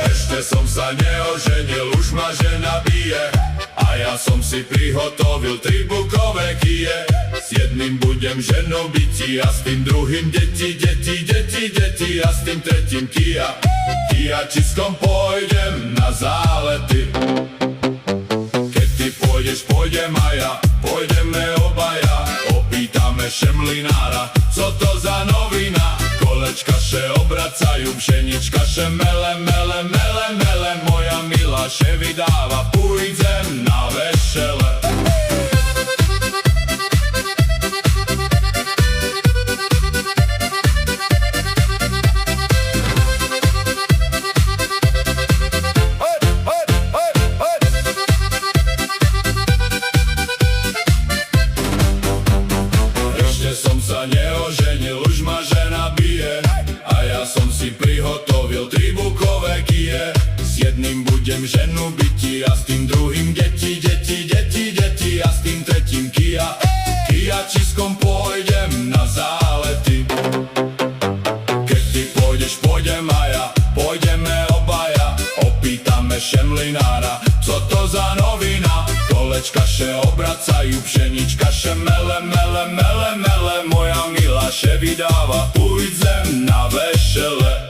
Ešte som sa neoženil, už ma žena bije, a ja som si prihotovil 3 bukové kije. S jedným budem ženu byť, a s tým druhým deti, a s tým tretím kia. Kiačiskom pôjdem na zálety. Keď ty pôjdeš, pôjdem aj ja, pôjdeme obaja. Opýtame šemlinára, co to za novina. Kolečka še obracajú, pšenička še mele, mele, mele, mele. Moja milá še vydáva, pôjdem na vešele. Som sa neoženil, už ma žena bije, a ja som si prihotovil 3 bukové kije. S jedným budem ženu byť, a s tým druhým deti, a s tým tretím kia. Kiačiskom pôjdem na zálety. Keď ty pôjdeš, pôjdem aj ja, pôjdeme obaja. Opýtame šemlinára, co to za novina. Kolečka še obracajú, pšenička še mele, mele, mele, mele. Moja milá še vydáva, pôjdem na vešele.